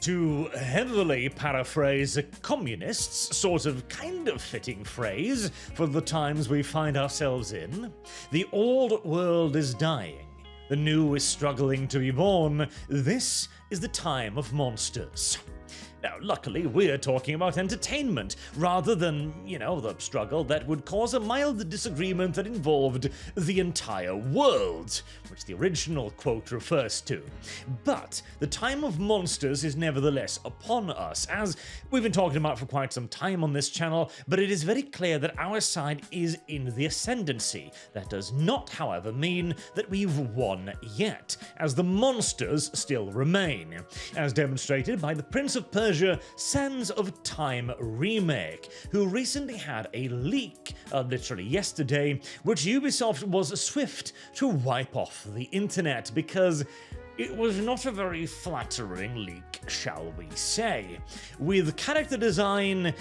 To heavily paraphrase a communist's sort of kind of fitting phrase for the times we find ourselves in, the old world is dying, the new is struggling to be born, this is the time of monsters. Now, luckily, we're talking about entertainment, rather than, the struggle that would cause a mild disagreement that involved the entire world, which the original quote refers to. But the time of monsters is nevertheless upon us, as we've been talking about for quite some time on this channel, but it is very clear that our side is in the ascendancy. That does not, however, mean that we've won yet, as the monsters still remain, as demonstrated by the Prince of Persia Sands of Time remake, who recently had a leak, literally yesterday, which Ubisoft was swift to wipe off the internet because it was not a very flattering leak, shall we say. With character design,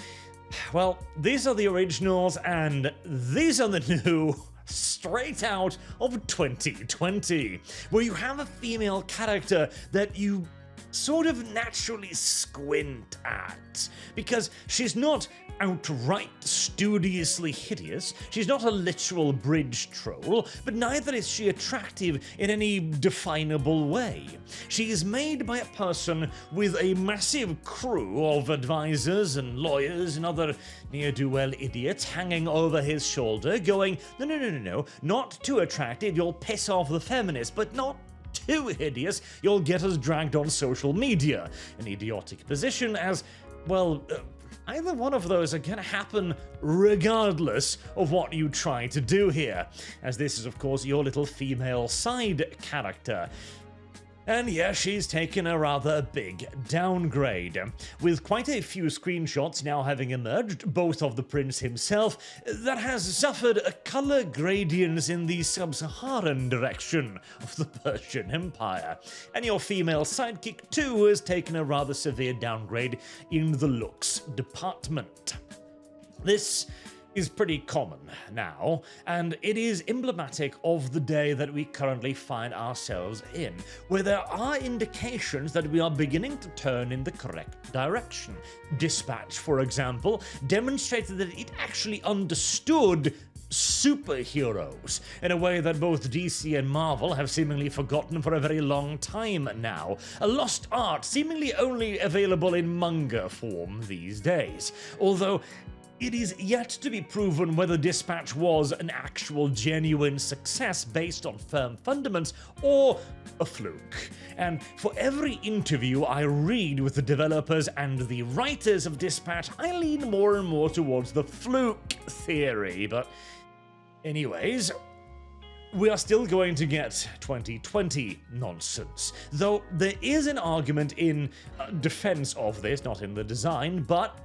well, these are the originals and these are the new, straight out of 2020, where you have a female character that you sort of naturally squint at, because she's not outright studiously hideous, she's not a literal bridge troll, but neither is she attractive in any definable way. She is made by a person with a massive crew of advisors and lawyers and other ne'er-do-well idiots hanging over his shoulder going, no, not too attractive, you'll piss off the feminists, but not too hideous, you'll get us dragged on social media. An idiotic position as, well, either one of those are gonna happen regardless of what you try to do here, as this is of course your little female side character. And yeah, she's taken a rather big downgrade, with quite a few screenshots now having emerged, both of the prince himself, that has suffered colour gradients in the sub-Saharan direction of the Persian Empire. And your female sidekick too has taken a rather severe downgrade in the looks department. This is pretty common now, and it is emblematic of the day that we currently find ourselves in, where there are indications that we are beginning to turn in the correct direction. Dispatch, for example, demonstrated that it actually understood superheroes in a way that both DC and Marvel have seemingly forgotten for a very long time now. A lost art seemingly only available in manga form these days, although it is yet to be proven whether Dispatch was an actual genuine success based on firm fundaments or a fluke. And for every interview I read with the developers and the writers of Dispatch, I lean more and more towards the fluke theory. But anyways, we are still going to get 2020 nonsense, though there is an argument in defense of this, not in the design, but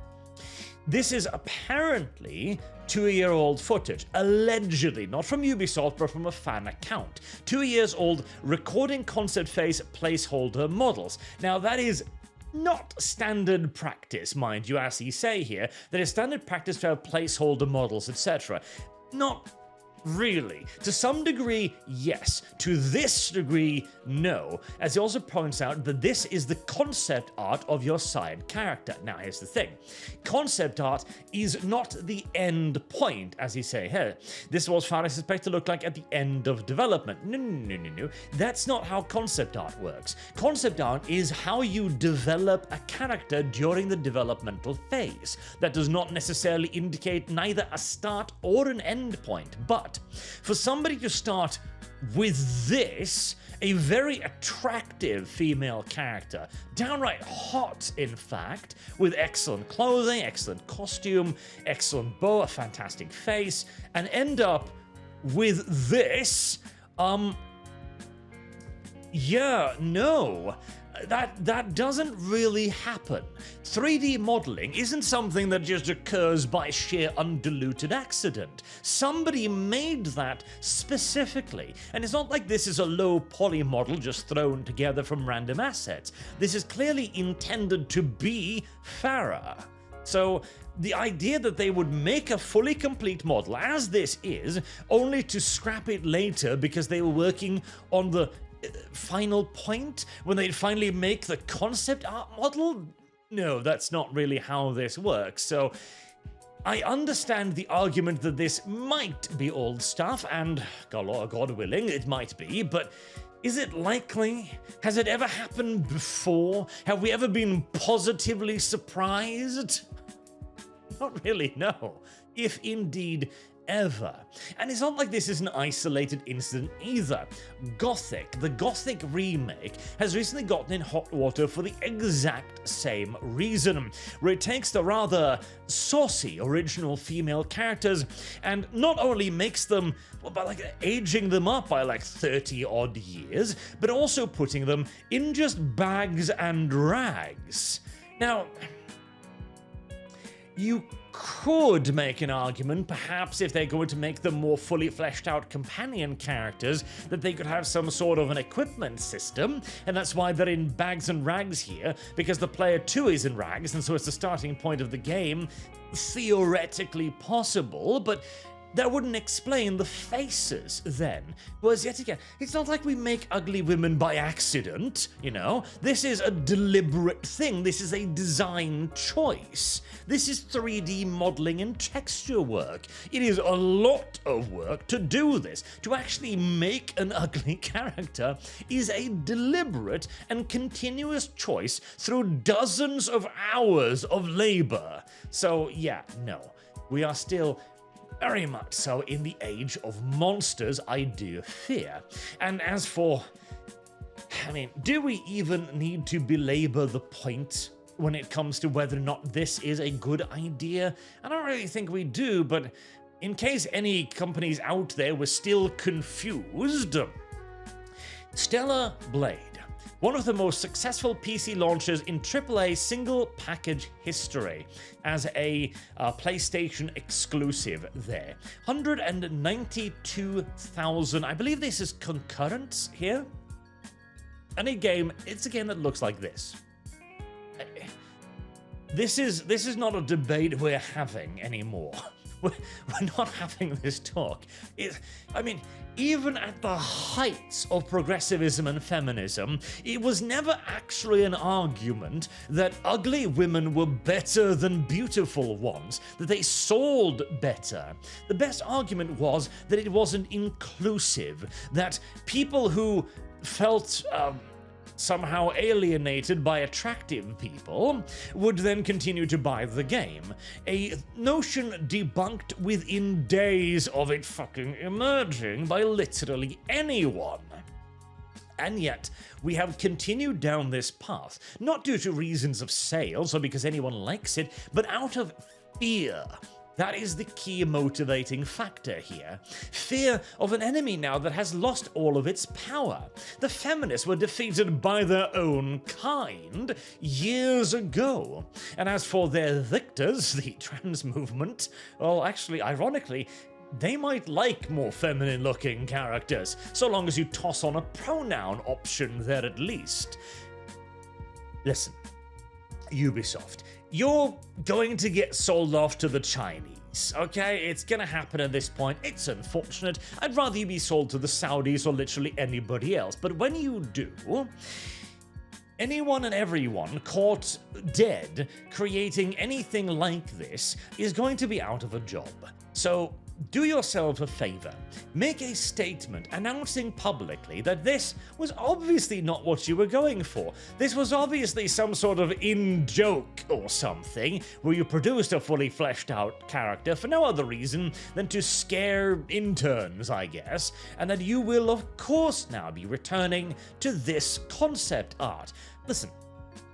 this is apparently 2-year-old footage, allegedly, not from Ubisoft, but from a fan account. 2 years old recording concept phase placeholder models. Now that is not standard practice, mind you, as he say here. That is standard practice to have placeholder models, etc. Not really. To some degree, yes. To this degree, no. As he also points out that this is the concept art of your side character. Now, here's the thing. Concept art is not the end point, as he say here. This was what I suspect to look like at the end of development. No. That's not how concept art works. Concept art is how you develop a character during the developmental phase. That does not necessarily indicate neither a start or an end point, but for somebody to start with this, a very attractive female character, downright hot in fact, with excellent clothing, excellent costume, excellent bow, a fantastic face, and end up with this, yeah, no. That doesn't really happen. 3D modeling isn't something that just occurs by sheer undiluted accident. Somebody made that specifically. And it's not like this is a low poly model just thrown together from random assets. This is clearly intended to be Farah. So the idea that they would make a fully complete model, as this is, only to scrap it later because they were working on the final point when they'd finally make the concept art model? No, that's not really how this works. So I understand the argument that this might be old stuff, and God willing, it might be, but is it likely? Has it ever happened before? Have we ever been positively surprised? Not really, no. If indeed ever. And it's not like this is an isolated incident either. Gothic, the Gothic remake, has recently gotten in hot water for the exact same reason, where it takes the rather saucy original female characters and not only makes them, well, by aging them up by 30 odd years, but also putting them in just bags and rags. Now, you could make an argument, perhaps if they're going to make them more fully fleshed out companion characters, that they could have some sort of an equipment system, and that's why they're in bags and rags here, because the player too is in rags, and so it's the starting point of the game. Theoretically possible, but that wouldn't explain the faces then. Whereas yet again, it's not like we make ugly women by accident, you know? This is a deliberate thing. This is a design choice. This is 3D modeling and texture work. It is a lot of work to do this. To actually make an ugly character is a deliberate and continuous choice through dozens of hours of labor. So yeah, no. We are still very much so in the age of monsters, I do fear. And as for, do we even need to belabor the point when it comes to whether or not this is a good idea? I don't really think we do, but in case any companies out there were still confused, Stellar Blade, one of the most successful PC launches in AAA single package history as a PlayStation exclusive there. 192,000, I believe this is concurrent here. And it's a game that looks like this. This is not a debate we're having anymore. We're not having this talk. Even at the heights of progressivism and feminism, it was never actually an argument that ugly women were better than beautiful ones, that they sold better. The best argument was that it wasn't inclusive, that people who felt somehow alienated by attractive people would then continue to buy the game. A notion debunked within days of it fucking emerging by literally anyone. And yet, we have continued down this path, not due to reasons of sales or because anyone likes it, but out of fear. That is the key motivating factor here. Fear of an enemy now that has lost all of its power. The feminists were defeated by their own kind years ago. And as for their victors, the trans movement, well, actually, ironically, they might like more feminine-looking characters, so long as you toss on a pronoun option there at least. Listen, Ubisoft, you're going to get sold off to the Chinese, okay? It's gonna happen at this point. It's unfortunate. I'd rather you be sold to the Saudis or literally anybody else. But when you do, anyone and everyone caught dead creating anything like this is going to be out of a job. So do yourself a favor. Make a statement announcing publicly that this was obviously not what you were going for. This was obviously some sort of in-joke or something, where you produced a fully fleshed out character for no other reason than to scare interns, I guess, and that you will of course now be returning to this concept art. Listen,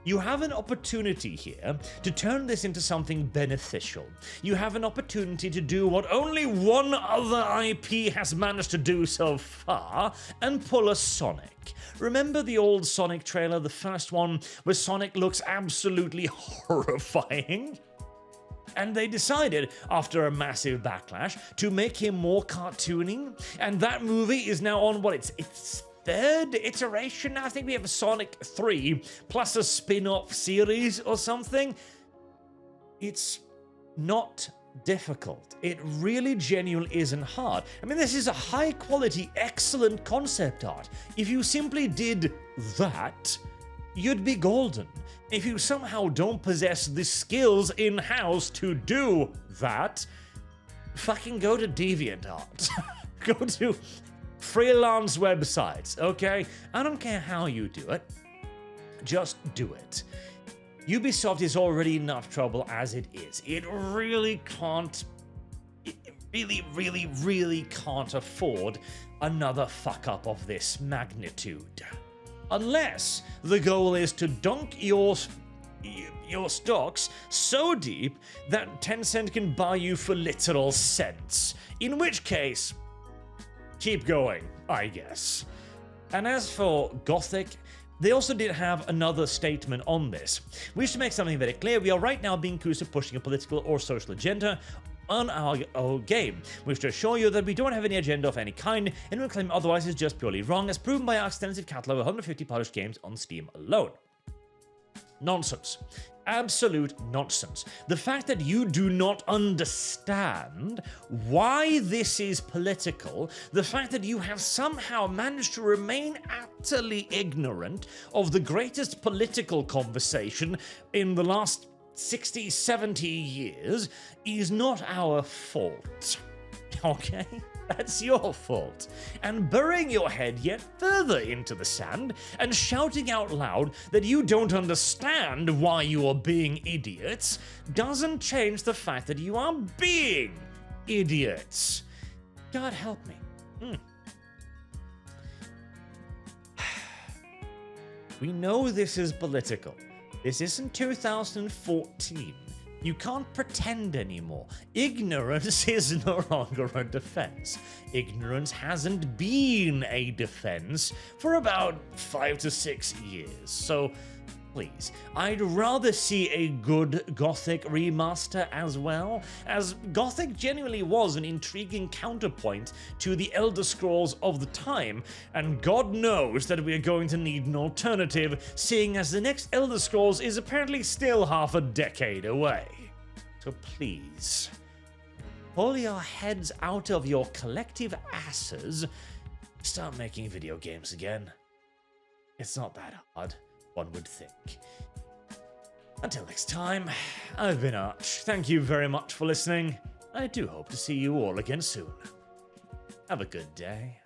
you have an opportunity here to turn this into something beneficial. You have an opportunity to do what only one other IP has managed to do so far, and pull a Sonic. Remember the old Sonic trailer, the first one, where Sonic looks absolutely horrifying? And they decided, after a massive backlash, to make him more cartoony, and that movie is now on its third iteration. I think we have a Sonic 3 plus a spin-off series or something. It's not difficult. It really genuinely isn't hard. I mean, this is a high quality, excellent concept art. If you simply did that, you'd be golden. If you somehow don't possess the skills in-house to do that, fucking go to DeviantArt. Go to freelance websites, okay? I don't care how you do it. Just do it. Ubisoft is already enough trouble as it is. It really can't... It really can't afford another fuck-up of this magnitude. Unless the goal is to dunk your stocks so deep that Tencent can buy you for literal cents. In which case, keep going, I guess. And as for Gothic, they also did have another statement on this. We should make something very clear. We are right now being accused of pushing a political or social agenda on our game. We wish to assure you that we don't have any agenda of any kind, and we claim otherwise is just purely wrong, as proven by our extensive catalog of 150 published games on Steam alone. Nonsense. Absolute nonsense. The fact that you do not understand why this is political, the fact that you have somehow managed to remain utterly ignorant of the greatest political conversation in the last 60, 70 years is not our fault. Okay? That's your fault. And burying your head yet further into the sand and shouting out loud that you don't understand why you are being idiots doesn't change the fact that you are being idiots. God help me. We know this is political. This isn't 2014. You can't pretend anymore. Ignorance is no longer a defense. Ignorance hasn't been a defense for about 5 to 6 years. So, please, I'd rather see a good Gothic remaster as well, as Gothic genuinely was an intriguing counterpoint to the Elder Scrolls of the time, and God knows that we are going to need an alternative, seeing as the next Elder Scrolls is apparently still half a decade away. So please, pull your heads out of your collective asses, start making video games again. It's not that hard, one would think. Until next time, I've been Arch. Thank you very much for listening. I do hope to see you all again soon. Have a good day.